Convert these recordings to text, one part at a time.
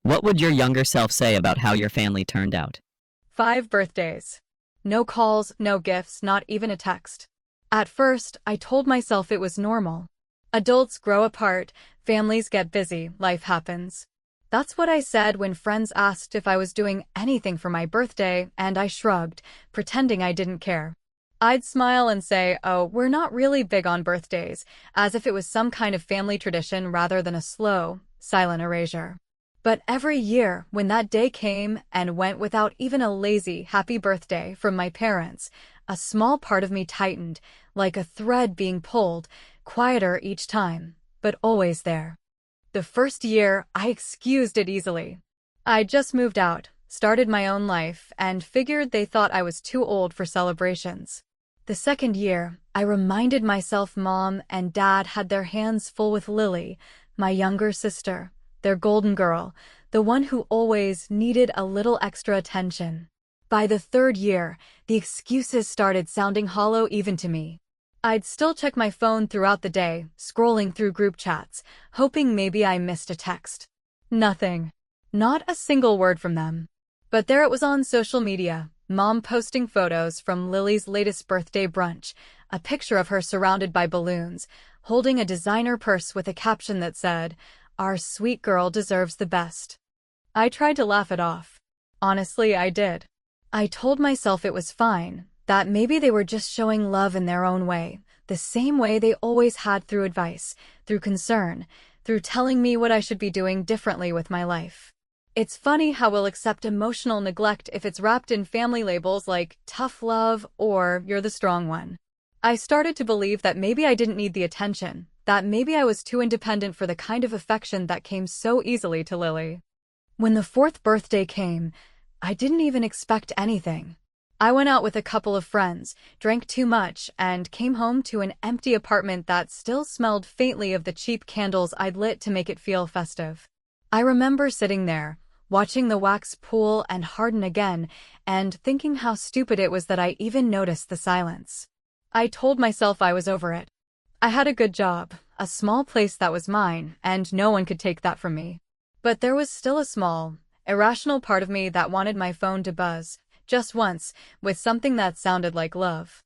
What would your younger self say about how your family turned out? 5 birthdays. No calls, no gifts, not even a text. At first, I told myself it was normal. Adults grow apart, families get busy, life happens. That's what I said when friends asked if I was doing anything for my birthday, and I shrugged, pretending I didn't care. I'd smile and say, "Oh, we're not really big on birthdays," as if it was some kind of family tradition rather than a slow, silent erasure. But every year, when that day came and went without even a lazy happy birthday from my parents, a small part of me tightened, like a thread being pulled, quieter each time, but always there. The first year, I excused it easily. I'd just moved out, started my own life, and figured they thought I was too old for celebrations. The second year, I reminded myself Mom and Dad had their hands full with Lily, my younger sister, their golden girl, the one who always needed a little extra attention. By the third year, the excuses started sounding hollow even to me. I'd still check my phone throughout the day, scrolling through group chats, hoping maybe I missed a text. Nothing. Not a single word from them. But there it was on social media, Mom posting photos from Lily's latest birthday brunch, a picture of her surrounded by balloons, holding a designer purse with a caption that said, "Our sweet girl deserves the best." I tried to laugh it off. Honestly, I did. I told myself it was fine, that maybe they were just showing love in their own way, the same way they always had through advice, through concern, through telling me what I should be doing differently with my life. It's funny how we'll accept emotional neglect if it's wrapped in family labels like tough love or you're the strong one. I started to believe that maybe I didn't need the attention, that maybe I was too independent for the kind of affection that came so easily to Lily. When the fourth birthday came, I didn't even expect anything. I went out with a couple of friends, drank too much, and came home to an empty apartment that still smelled faintly of the cheap candles I'd lit to make it feel festive. I remember sitting there, watching the wax pool and harden again, and thinking how stupid it was that I even noticed the silence. I told myself I was over it. I had a good job, a small place that was mine, and no one could take that from me. But there was still a small, irrational part of me that wanted my phone to buzz, just once, with something that sounded like love.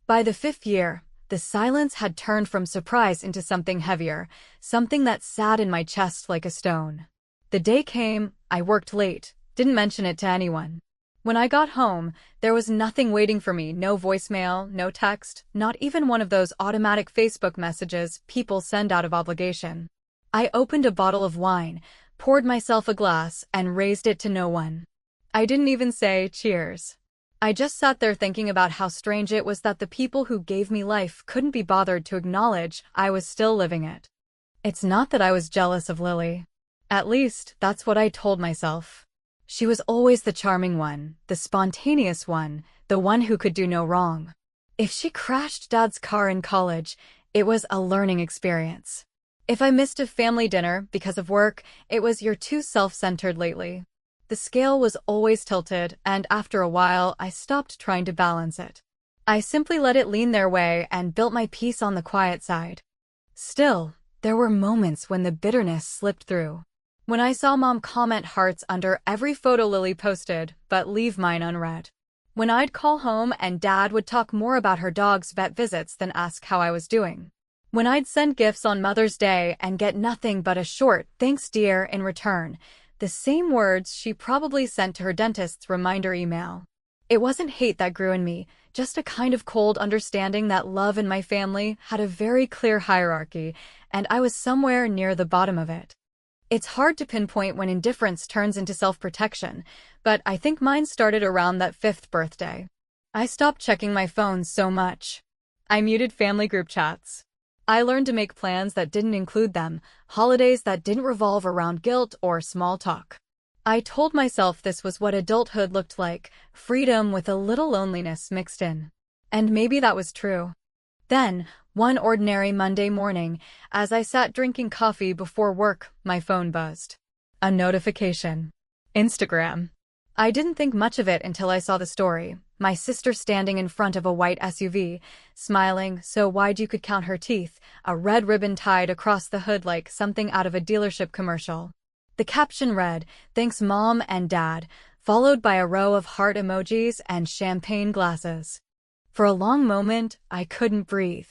By the fifth year, the silence had turned from surprise into something heavier, something that sat in my chest like a stone. The day came, I worked late, didn't mention it to anyone. When I got home, there was nothing waiting for me, no voicemail, no text, not even one of those automatic Facebook messages people send out of obligation. I opened a bottle of wine, poured myself a glass, and raised it to no one. I didn't even say cheers. I just sat there thinking about how strange it was that the people who gave me life couldn't be bothered to acknowledge I was still living it. It's not that I was jealous of Lily. At least, that's what I told myself. She was always the charming one, the spontaneous one, the one who could do no wrong. If she crashed Dad's car in college, it was a learning experience. If I missed a family dinner because of work, it was "you're too self-centered lately." The scale was always tilted, and after a while, I stopped trying to balance it. I simply let it lean their way and built my peace on the quiet side. Still, there were moments when the bitterness slipped through. When I saw Mom comment hearts under every photo Lily posted, but leave mine unread. When I'd call home and Dad would talk more about her dog's vet visits than ask how I was doing. When I'd send gifts on Mother's Day and get nothing but a short "thanks dear" in return, the same words she probably sent to her dentist's reminder email. It wasn't hate that grew in me, just a kind of cold understanding that love in my family had a very clear hierarchy, and I was somewhere near the bottom of it. It's hard to pinpoint when indifference turns into self-protection, but I think mine started around that fifth birthday. I stopped checking my phone so much. I muted family group chats. I learned to make plans that didn't include them, holidays that didn't revolve around guilt or small talk. I told myself this was what adulthood looked like, freedom with a little loneliness mixed in. And maybe that was true. Then, one ordinary Monday morning, as I sat drinking coffee before work, my phone buzzed. A notification. Instagram. I didn't think much of it until I saw the story. My sister standing in front of a white SUV, smiling so wide you could count her teeth, a red ribbon tied across the hood like something out of a dealership commercial. The caption read, "Thanks Mom and Dad," followed by a row of heart emojis and champagne glasses. For a long moment, I couldn't breathe.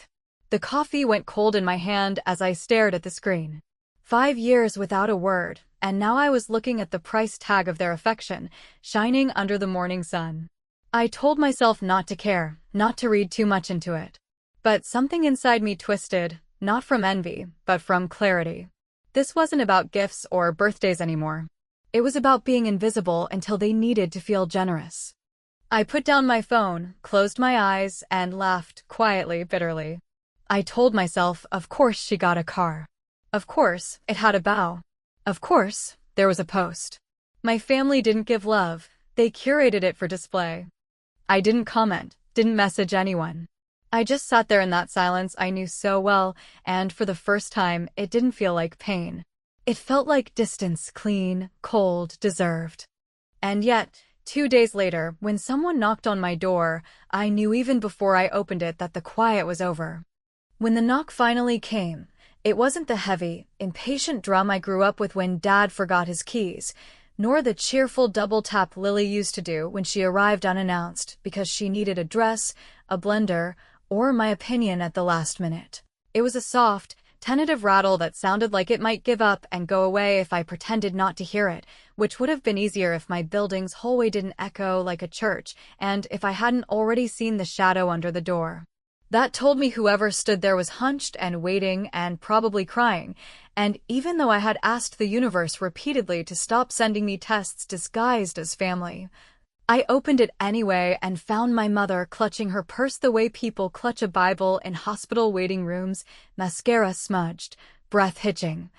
The coffee went cold in my hand as I stared at the screen. 5 years without a word, and now I was looking at the price tag of their affection, shining under the morning sun. I told myself not to care, not to read too much into it. But something inside me twisted, not from envy, but from clarity. This wasn't about gifts or birthdays anymore. It was about being invisible until they needed to feel generous. I put down my phone, closed my eyes, and laughed quietly, bitterly. I told myself, of course she got a car. Of course, it had a bow. Of course, there was a post. My family didn't give love, they curated it for display. I didn't comment, didn't message anyone. I just sat there in that silence I knew so well, and for the first time, it didn't feel like pain. It felt like distance, clean, cold, deserved. And yet, 2 days later, when someone knocked on my door, I knew even before I opened it that the quiet was over. When the knock finally came, it wasn't the heavy, impatient drum I grew up with when Dad forgot his keys, nor the cheerful double tap Lily used to do when she arrived unannounced because she needed a dress, a blender, or my opinion at the last minute. It was a soft, tentative rattle that sounded like it might give up and go away if I pretended not to hear it, which would have been easier if my building's hallway didn't echo like a church, and if I hadn't already seen the shadow under the door. That told me whoever stood there was hunched and waiting and probably crying, and even though I had asked the universe repeatedly to stop sending me tests disguised as family, I opened it anyway and found my mother clutching her purse the way people clutch a Bible in hospital waiting rooms, mascara smudged, breath hitching,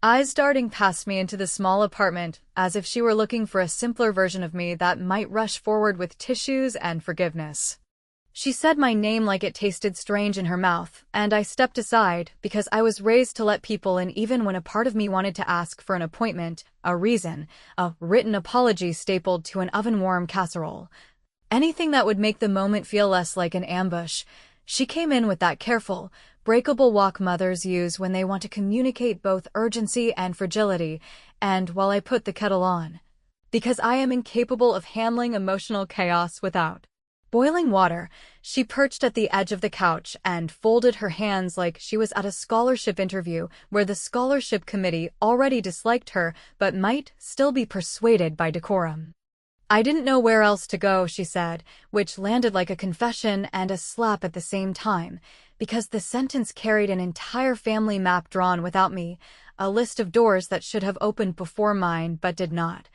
eyes darting past me into the small apartment as if she were looking for a simpler version of me that might rush forward with tissues and forgiveness. She said my name like it tasted strange in her mouth, and I stepped aside because I was raised to let people in even when a part of me wanted to ask for an appointment, a reason, a written apology stapled to an oven-warm casserole. Anything that would make the moment feel less like an ambush. She came in with that careful, breakable walk mothers use when they want to communicate both urgency and fragility, and while I put the kettle on. Because I am incapable of handling emotional chaos without boiling water, she perched at the edge of the couch and folded her hands like she was at a scholarship interview where the scholarship committee already disliked her but might still be persuaded by decorum. "I didn't know where else to go," she said, which landed like a confession and a slap at the same time, because the sentence carried an entire family map drawn without me, a list of doors that should have opened before mine but did not.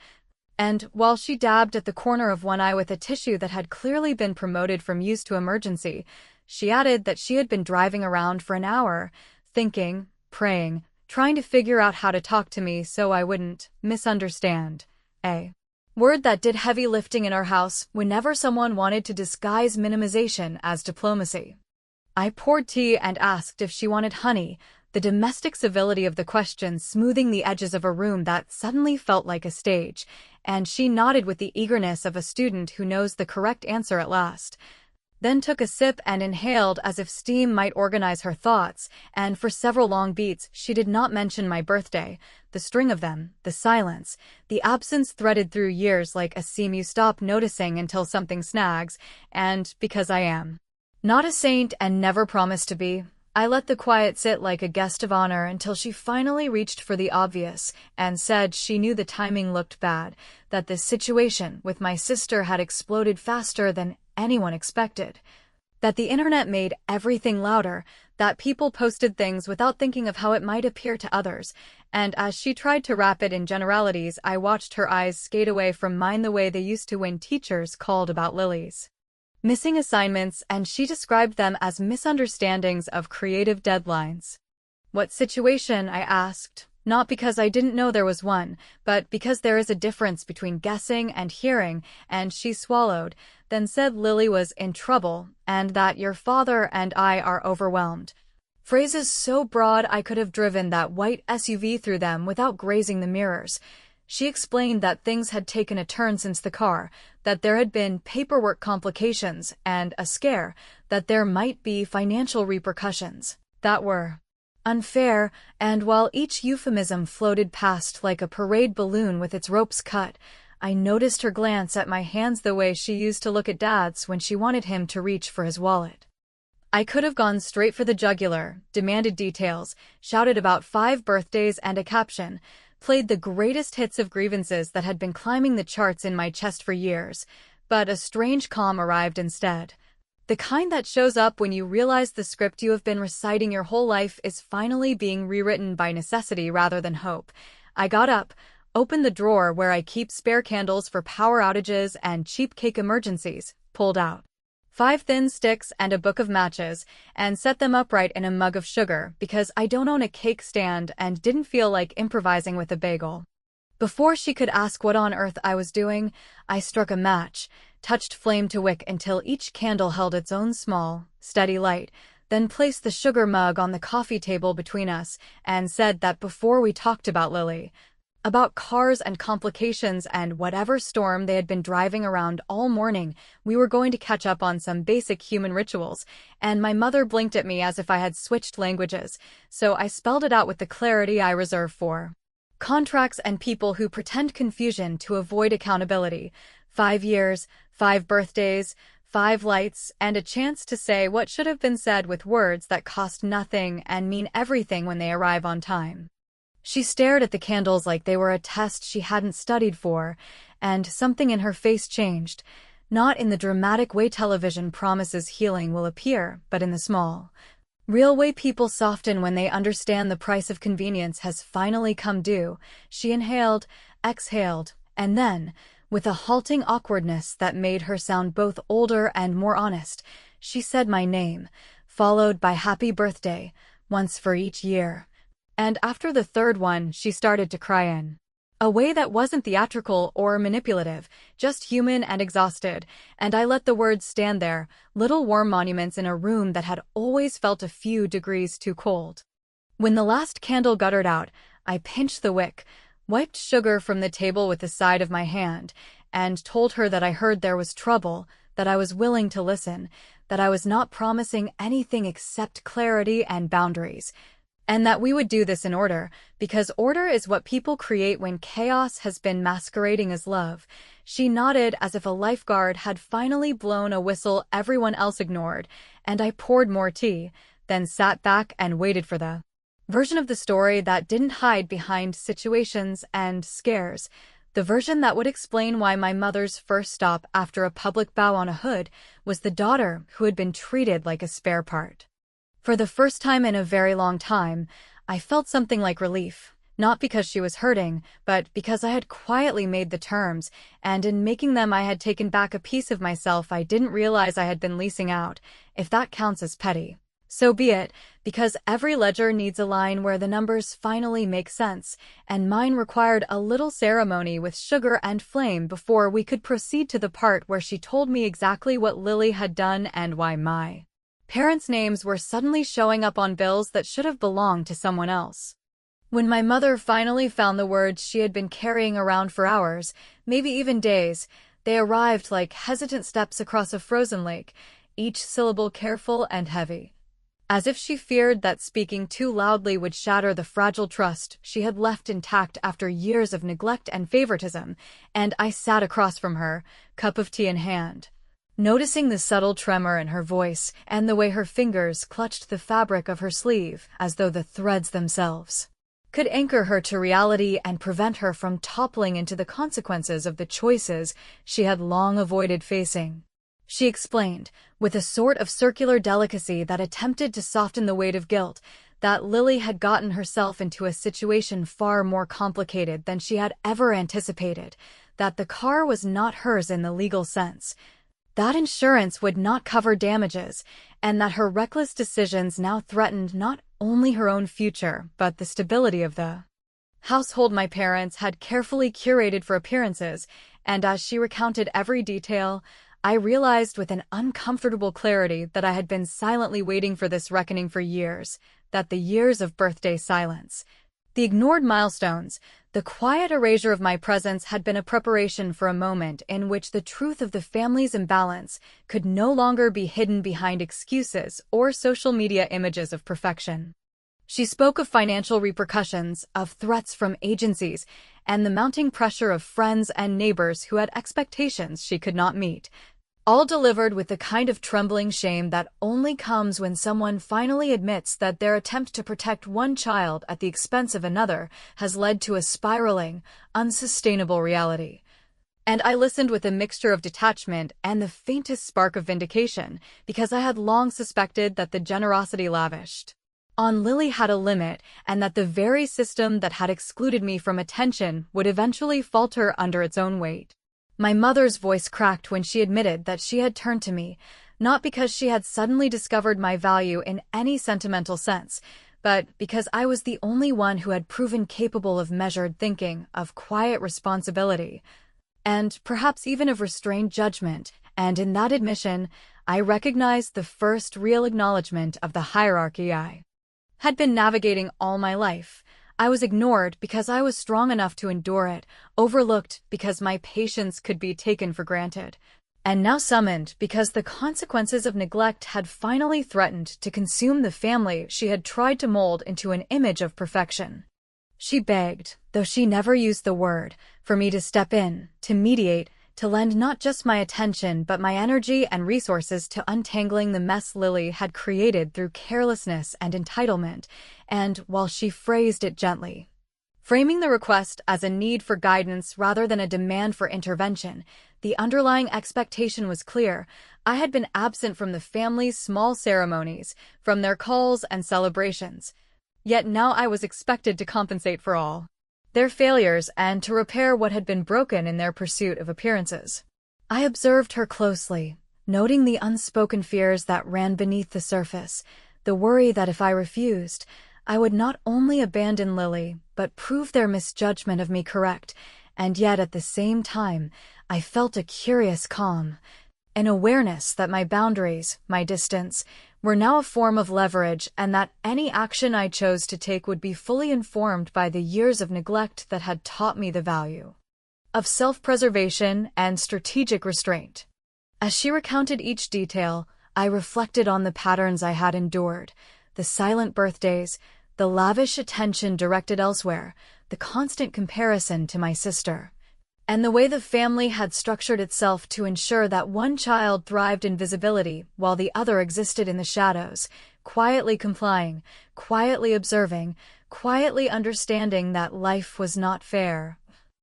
And while she dabbed at the corner of one eye with a tissue that had clearly been promoted from use to emergency, she added that she had been driving around for an hour, thinking, praying, trying to figure out how to talk to me so I wouldn't misunderstand. A word that did heavy lifting in our house whenever someone wanted to disguise minimization as diplomacy. I poured tea and asked if she wanted honey, the domestic civility of the question smoothing the edges of a room that suddenly felt like a stage, and she nodded with the eagerness of a student who knows the correct answer at last, then took a sip and inhaled as if steam might organize her thoughts, and for several long beats she did not mention my birthday, the string of them, the silence, the absence threaded through years like a seam you stop noticing until something snags, and because I am not a saint and never promised to be, I let the quiet sit like a guest of honor until she finally reached for the obvious and said she knew the timing looked bad, that this situation with my sister had exploded faster than anyone expected, that the internet made everything louder, that people posted things without thinking of how it might appear to others, and as she tried to wrap it in generalities, I watched her eyes skate away from mine the way they used to when teachers called about Lily's missing assignments, and she described them as misunderstandings of creative deadlines. "What situation?" I asked, not because I didn't know there was one, but because there is a difference between guessing and hearing, and she swallowed, then said Lily was in trouble, and that your father and I are overwhelmed. Phrases so broad I could have driven that white SUV through them without grazing the mirrors. She explained that things had taken a turn since the car, that there had been paperwork complications and a scare, that there might be financial repercussions that were unfair, and while each euphemism floated past like a parade balloon with its ropes cut, I noticed her glance at my hands the way she used to look at Dad's when she wanted him to reach for his wallet. I could have gone straight for the jugular, demanded details, shouted about 5 birthdays and a caption, played the greatest hits of grievances that had been climbing the charts in my chest for years, but a strange calm arrived instead. The kind that shows up when you realize the script you have been reciting your whole life is finally being rewritten by necessity rather than hope. I got up, opened the drawer where I keep spare candles for power outages and cheap cake emergencies, pulled out 5 thin sticks and a book of matches, and set them upright in a mug of sugar because I don't own a cake stand and didn't feel like improvising with a bagel. Before she could ask what on earth I was doing, I struck a match, touched flame to wick until each candle held its own small, steady light, then placed the sugar mug on the coffee table between us and said that before we talked about Lily, about cars and complications and whatever storm they had been driving around all morning, we were going to catch up on some basic human rituals, and my mother blinked at me as if I had switched languages, so I spelled it out with the clarity I reserve for contracts and people who pretend confusion to avoid accountability. 5 years, 5 birthdays, 5 lights, and a chance to say what should have been said with words that cost nothing and mean everything when they arrive on time. She stared at the candles like they were a test she hadn't studied for, and something in her face changed, not in the dramatic way television promises healing will appear, but in the small, real way people soften when they understand the price of convenience has finally come due. She inhaled, exhaled, and then, with a halting awkwardness that made her sound both older and more honest, she said my name, followed by happy birthday, once for each year. And after the third one, she started to cry in a way that wasn't theatrical or manipulative, just human and exhausted, and I let the words stand there, little warm monuments in a room that had always felt a few degrees too cold. When the last candle guttered out, I pinched the wick, wiped sugar from the table with the side of my hand, and told her that I heard there was trouble, that I was willing to listen, that I was not promising anything except clarity and boundaries, and that we would do this in order, because order is what people create when chaos has been masquerading as love. She nodded as if a lifeguard had finally blown a whistle everyone else ignored, and I poured more tea, then sat back and waited for the version of the story that didn't hide behind situations and scares, the version that would explain why my mother's first stop after a public bow on a hood was the daughter who had been treated like a spare part. For the first time in a very long time, I felt something like relief, not because she was hurting, but because I had quietly made the terms, and in making them I had taken back a piece of myself I didn't realize I had been leasing out, if that counts as petty. So be it, because every ledger needs a line where the numbers finally make sense, and mine required a little ceremony with sugar and flame before we could proceed to the part where she told me exactly what Lily had done and why my parents' names were suddenly showing up on bills that should have belonged to someone else. When my mother finally found the words she had been carrying around for hours, maybe even days, they arrived like hesitant steps across a frozen lake, each syllable careful and heavy, as if she feared that speaking too loudly would shatter the fragile trust she had left intact after years of neglect and favoritism, and I sat across from her, cup of tea in hand, noticing the subtle tremor in her voice and the way her fingers clutched the fabric of her sleeve as though the threads themselves could anchor her to reality and prevent her from toppling into the consequences of the choices she had long avoided facing. She explained, with a sort of circular delicacy that attempted to soften the weight of guilt, that Lily had gotten herself into a situation far more complicated than she had ever anticipated, that the car was not hers in the legal sense, that insurance would not cover damages, and that her reckless decisions now threatened not only her own future but the stability of the household my parents had carefully curated for appearances, and as she recounted every detail, I realized with an uncomfortable clarity that I had been silently waiting for this reckoning for years, that the years of birthday silence, the ignored milestones, the quiet erasure of my presence had been a preparation for a moment in which the truth of the family's imbalance could no longer be hidden behind excuses or social media images of perfection. She spoke of financial repercussions, of threats from agencies, and the mounting pressure of friends and neighbors who had expectations she could not meet, all delivered with the kind of trembling shame that only comes when someone finally admits that their attempt to protect one child at the expense of another has led to a spiraling, unsustainable reality. And I listened with a mixture of detachment and the faintest spark of vindication, because I had long suspected that the generosity lavished on Lily had a limit, and that the very system that had excluded me from attention would eventually falter under its own weight. My mother's voice cracked when she admitted that she had turned to me, not because she had suddenly discovered my value in any sentimental sense, but because I was the only one who had proven capable of measured thinking, of quiet responsibility, and perhaps even of restrained judgment, and in that admission, I recognized the first real acknowledgement of the hierarchy I had been navigating all my life. I was ignored because I was strong enough to endure it, overlooked because my patience could be taken for granted, and now summoned because the consequences of neglect had finally threatened to consume the family she had tried to mold into an image of perfection. She begged, though she never used the word, for me to step in, to mediate, to lend not just my attention but my energy and resources to untangling the mess Lily had created through carelessness and entitlement, and, while she phrased it gently, framing the request as a need for guidance rather than a demand for intervention, the underlying expectation was clear. I had been absent from the family's small ceremonies, from their calls and celebrations, yet now I was expected to compensate for all their failures and to repair what had been broken in their pursuit of appearances. I observed her closely, noting the unspoken fears that ran beneath the surface, the worry that if I refused, I would not only abandon Lily, but prove their misjudgment of me correct, and yet at the same time, I felt a curious calm, an awareness that my boundaries, my distance, were now a form of leverage, and that any action I chose to take would be fully informed by the years of neglect that had taught me the value of self-preservation and strategic restraint. As she recounted each detail, I reflected on the patterns I had endured, the silent birthdays, the lavish attention directed elsewhere, the constant comparison to my sister, and the way the family had structured itself to ensure that one child thrived in visibility while the other existed in the shadows, quietly complying, quietly observing, quietly understanding that life was not fair,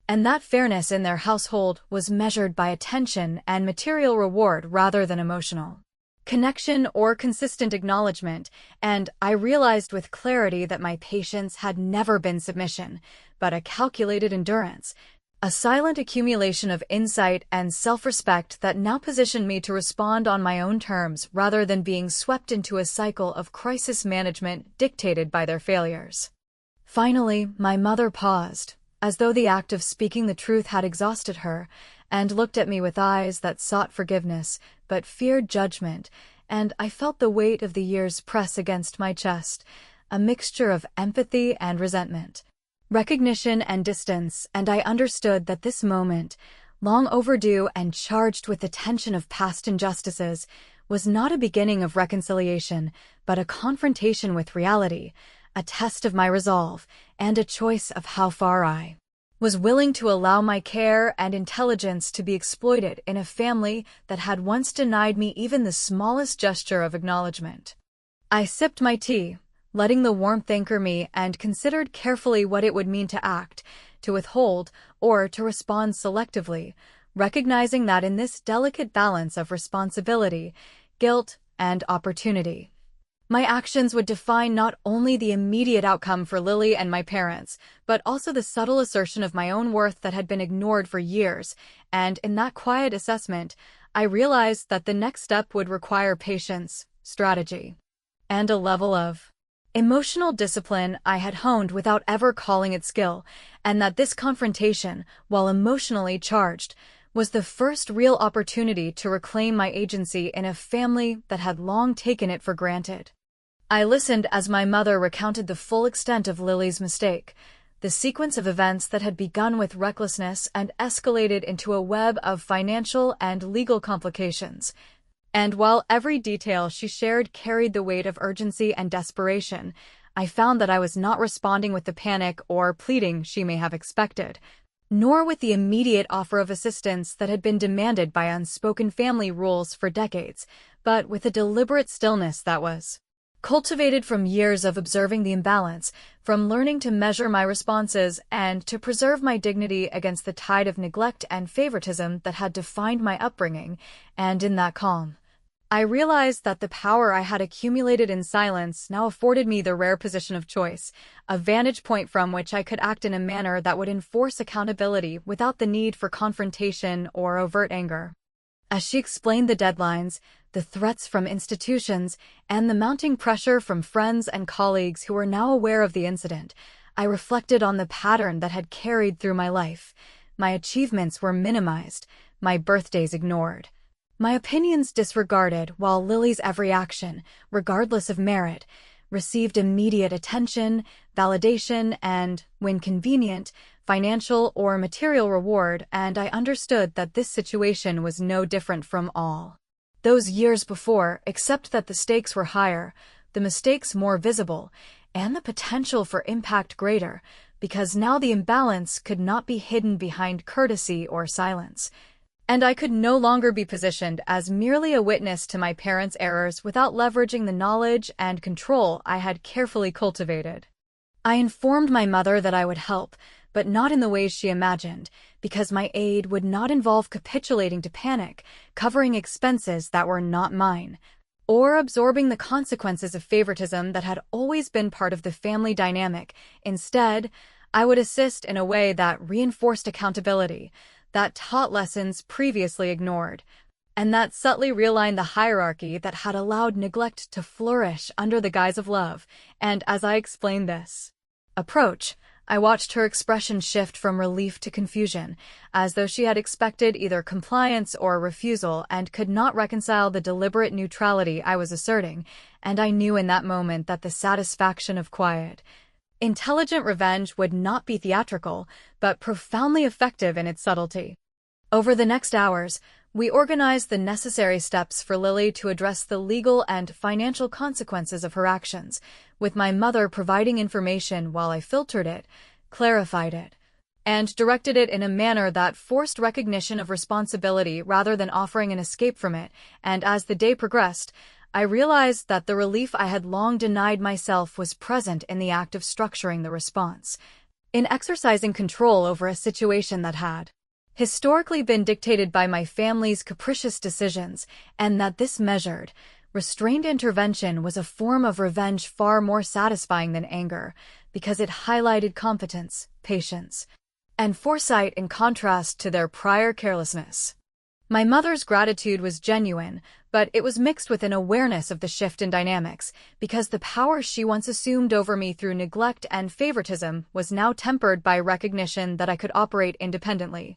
and that fairness in their household was measured by attention and material reward rather than emotional connection or consistent acknowledgement, and I realized with clarity that my patience had never been submission, but a calculated endurance, a silent accumulation of insight and self-respect that now positioned me to respond on my own terms rather than being swept into a cycle of crisis management dictated by their failures. Finally, my mother paused, as though the act of speaking the truth had exhausted her, and looked at me with eyes that sought forgiveness but feared judgment, and I felt the weight of the years press against my chest, a mixture of empathy and resentment, recognition and distance, and I understood that this moment, long overdue and charged with the tension of past injustices, was not a beginning of reconciliation, but a confrontation with reality, a test of my resolve, and a choice of how far I was willing to allow my care and intelligence to be exploited in a family that had once denied me even the smallest gesture of acknowledgement. I sipped my tea, letting the warmth anchor me, and considered carefully what it would mean to act, to withhold, or to respond selectively, recognizing that in this delicate balance of responsibility, guilt, and opportunity, my actions would define not only the immediate outcome for Lily and my parents, but also the subtle assertion of my own worth that had been ignored for years, and in that quiet assessment, I realized that the next step would require patience, strategy, and a level of emotional discipline I had honed without ever calling it skill, and that this confrontation, while emotionally charged, was the first real opportunity to reclaim my agency in a family that had long taken it for granted. I listened as my mother recounted the full extent of Lily's mistake, the sequence of events that had begun with recklessness and escalated into a web of financial and legal complications. And while every detail she shared carried the weight of urgency and desperation, I found that I was not responding with the panic or pleading she may have expected, nor with the immediate offer of assistance that had been demanded by unspoken family rules for decades, but with a deliberate stillness that was cultivated from years of observing the imbalance, from learning to measure my responses and to preserve my dignity against the tide of neglect and favoritism that had defined my upbringing. And in that calm, I realized that the power I had accumulated in silence now afforded me the rare position of choice, a vantage point from which I could act in a manner that would enforce accountability without the need for confrontation or overt anger. As she explained the deadlines, the threats from institutions, and the mounting pressure from friends and colleagues who were now aware of the incident, I reflected on the pattern that had carried through my life. My achievements were minimized, my birthdays ignored, my opinions disregarded, while Lily's every action, regardless of merit, received immediate attention, validation, and, when convenient, financial or material reward, and I understood that this situation was no different from all those years before, except that the stakes were higher, the mistakes more visible, and the potential for impact greater, because now the imbalance could not be hidden behind courtesy or silence. And I could no longer be positioned as merely a witness to my parents' errors without leveraging the knowledge and control I had carefully cultivated. I informed my mother that I would help, but not in the ways she imagined, because my aid would not involve capitulating to panic, covering expenses that were not mine, or absorbing the consequences of favoritism that had always been part of the family dynamic. Instead, I would assist in a way that reinforced accountability, that taught lessons previously ignored, and that subtly realigned the hierarchy that had allowed neglect to flourish under the guise of love. And as I explained this approach, I watched her expression shift from relief to confusion, as though she had expected either compliance or refusal and could not reconcile the deliberate neutrality I was asserting, and I knew in that moment that the satisfaction of quiet, intelligent revenge would not be theatrical, but profoundly effective in its subtlety. Over the next hours, we organized the necessary steps for Lily to address the legal and financial consequences of her actions, with my mother providing information while I filtered it, clarified it, and directed it in a manner that forced recognition of responsibility rather than offering an escape from it. And as the day progressed, I realized that the relief I had long denied myself was present in the act of structuring the response, in exercising control over a situation that had historically been dictated by my family's capricious decisions, and that this measured, restrained intervention was a form of revenge far more satisfying than anger, because it highlighted competence, patience, and foresight in contrast to their prior carelessness. My mother's gratitude was genuine, but it was mixed with an awareness of the shift in dynamics, because the power she once assumed over me through neglect and favoritism was now tempered by recognition that I could operate independently,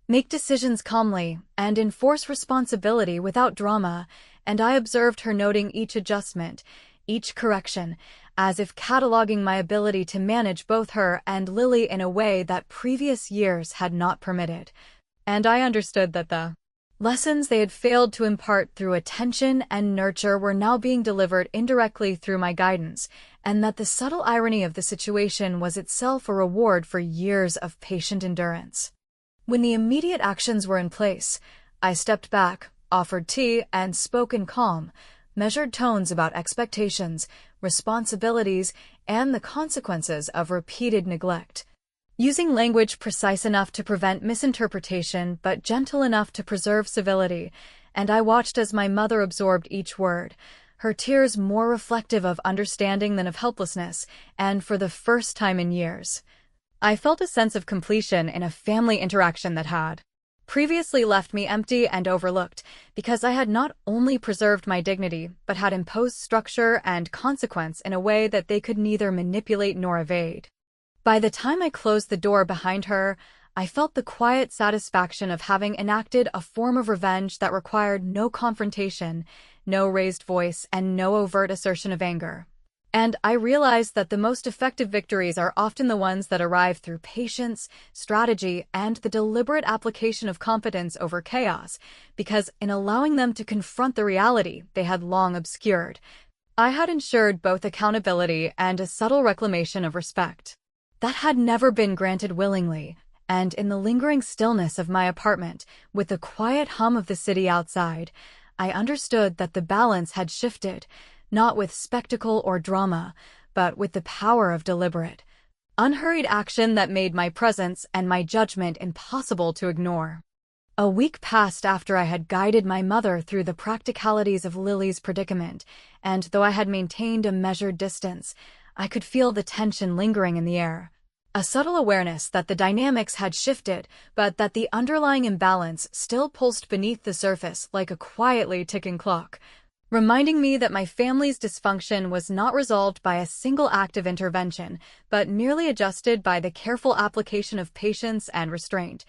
make decisions calmly, and enforce responsibility without drama. And I observed her noting each adjustment, each correction, as if cataloging my ability to manage both her and Lily in a way that previous years had not permitted. And I understood that the lessons they had failed to impart through attention and nurture were now being delivered indirectly through my guidance, and that the subtle irony of the situation was itself a reward for years of patient endurance. When the immediate actions were in place, I stepped back, offered tea, and spoke in calm, measured tones about expectations, responsibilities, and the consequences of repeated neglect, using language precise enough to prevent misinterpretation but gentle enough to preserve civility. And I watched as my mother absorbed each word, her tears more reflective of understanding than of helplessness, and for the first time in years, I felt a sense of completion in a family interaction that had previously left me empty and overlooked, because I had not only preserved my dignity, but had imposed structure and consequence in a way that they could neither manipulate nor evade. By the time I closed the door behind her, I felt the quiet satisfaction of having enacted a form of revenge that required no confrontation, no raised voice, and no overt assertion of anger. And I realized that the most effective victories are often the ones that arrive through patience, strategy, and the deliberate application of competence over chaos, because in allowing them to confront the reality they had long obscured, I had ensured both accountability and a subtle reclamation of respect. That had never been granted willingly, and in the lingering stillness of my apartment, with the quiet hum of the city outside, I understood that the balance had shifted, not with spectacle or drama, but with the power of deliberate, unhurried action that made my presence and my judgment impossible to ignore. A week passed after I had guided my mother through the practicalities of Lily's predicament, and though I had maintained a measured distance, I could feel the tension lingering in the air. A subtle awareness that the dynamics had shifted, but that the underlying imbalance still pulsed beneath the surface like a quietly ticking clock, reminding me that my family's dysfunction was not resolved by a single act of intervention, but merely adjusted by the careful application of patience and restraint.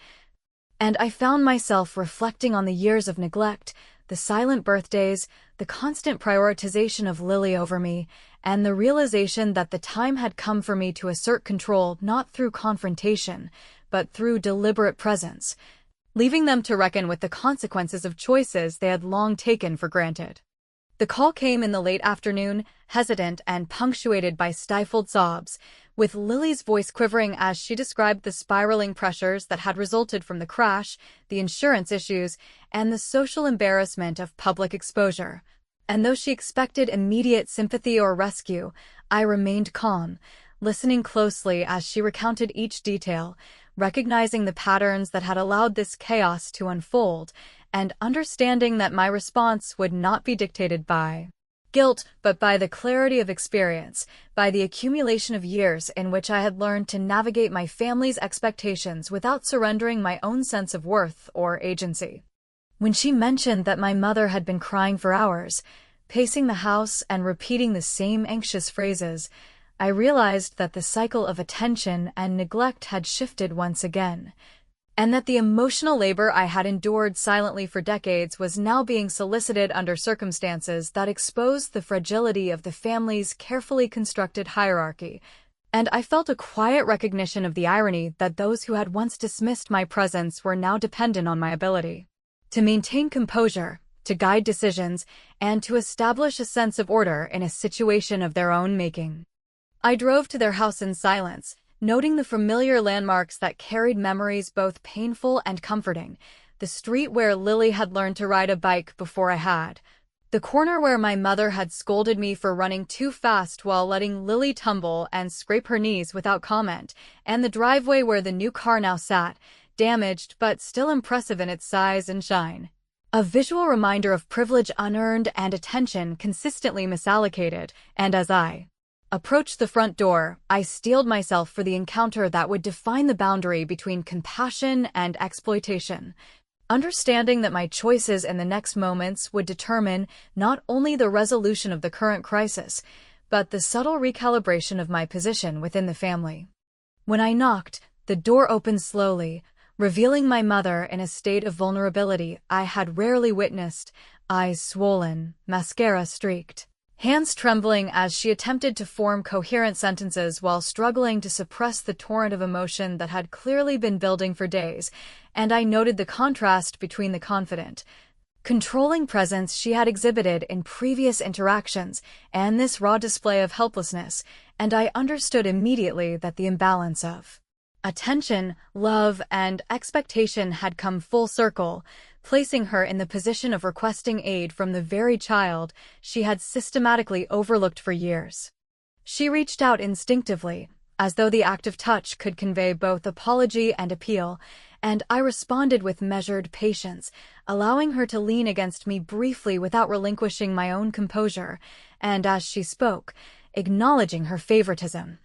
And I found myself reflecting on the years of neglect, the silent birthdays, the constant prioritization of Lily over me, and the realization that the time had come for me to assert control not through confrontation, but through deliberate presence, leaving them to reckon with the consequences of choices they had long taken for granted. The call came in the late afternoon, hesitant and punctuated by stifled sobs, with Lily's voice quivering as she described the spiraling pressures that had resulted from the crash, the insurance issues, and the social embarrassment of public exposure. And though she expected immediate sympathy or rescue, I remained calm, listening closely as she recounted each detail, recognizing the patterns that had allowed this chaos to unfold, and understanding that my response would not be dictated by guilt, but by the clarity of experience, by the accumulation of years in which I had learned to navigate my family's expectations without surrendering my own sense of worth or agency. When she mentioned that my mother had been crying for hours, pacing the house and repeating the same anxious phrases, I realized that the cycle of attention and neglect had shifted once again, and that the emotional labor I had endured silently for decades was now being solicited under circumstances that exposed the fragility of the family's carefully constructed hierarchy. And I felt a quiet recognition of the irony that those who had once dismissed my presence were now dependent on my ability to maintain composure, to guide decisions, and to establish a sense of order in a situation of their own making. I drove to their house in silence, noting the familiar landmarks that carried memories both painful and comforting, the street where Lily had learned to ride a bike before I had, the corner where my mother had scolded me for running too fast while letting Lily tumble and scrape her knees without comment, and the driveway where the new car now sat, damaged but still impressive in its size and shine. A visual reminder of privilege unearned and attention consistently misallocated, and as I approached the front door, I steeled myself for the encounter that would define the boundary between compassion and exploitation, understanding that my choices in the next moments would determine not only the resolution of the current crisis, but the subtle recalibration of my position within the family. When I knocked, the door opened slowly, revealing my mother in a state of vulnerability I had rarely witnessed, eyes swollen, mascara streaked, hands trembling as she attempted to form coherent sentences while struggling to suppress the torrent of emotion that had clearly been building for days, and I noted the contrast between the confident, controlling presence she had exhibited in previous interactions and this raw display of helplessness, and I understood immediately that the imbalance of attention, love, and expectation had come full circle, placing her in the position of requesting aid from the very child she had systematically overlooked for years. She reached out instinctively, as though the act of touch could convey both apology and appeal, and I responded with measured patience, allowing her to lean against me briefly without relinquishing my own composure, and as she spoke, acknowledging her favoritism,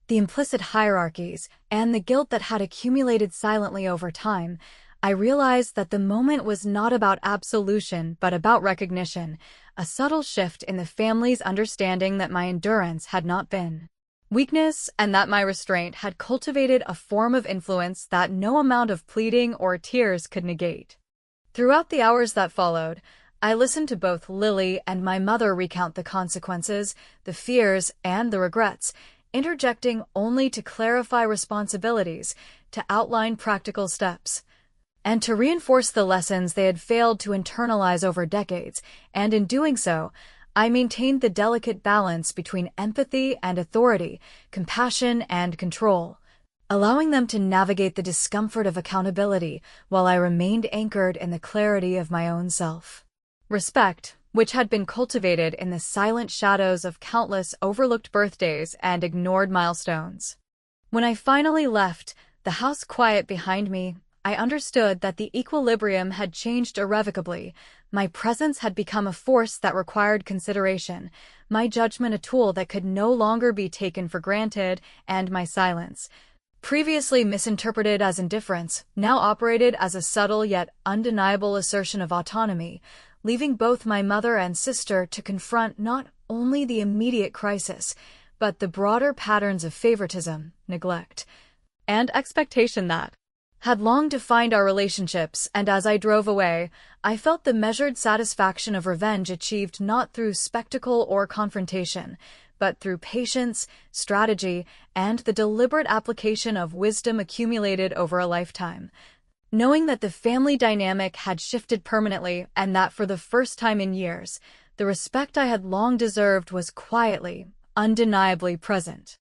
the implicit hierarchies, and the guilt that had accumulated silently over time, I realized that the moment was not about absolution but about recognition, a subtle shift in the family's understanding that my endurance had not been weakness and that my restraint had cultivated a form of influence that no amount of pleading or tears could negate. Throughout the hours that followed, I listened to both Lily and my mother recount the consequences, the fears, and the regrets, interjecting only to clarify responsibilities, to outline practical steps, and to reinforce the lessons they had failed to internalize over decades, and in doing so, I maintained the delicate balance between empathy and authority, compassion and control, allowing them to navigate the discomfort of accountability while I remained anchored in the clarity of my own self. Respect, which had been cultivated in the silent shadows of countless overlooked birthdays and ignored milestones. When I finally left, the house quiet behind me, I understood that the equilibrium had changed irrevocably. My presence had become a force that required consideration, my judgment a tool that could no longer be taken for granted, and my silence, previously misinterpreted as indifference, now operated as a subtle yet undeniable assertion of autonomy, leaving both my mother and sister to confront not only the immediate crisis, but the broader patterns of favoritism, neglect, and expectation that had long defined our relationships. And as I drove away, I felt the measured satisfaction of revenge achieved not through spectacle or confrontation, but through patience, strategy, and the deliberate application of wisdom accumulated over a lifetime. Knowing that the family dynamic had shifted permanently and that for the first time in years, the respect I had long deserved was quietly, undeniably present.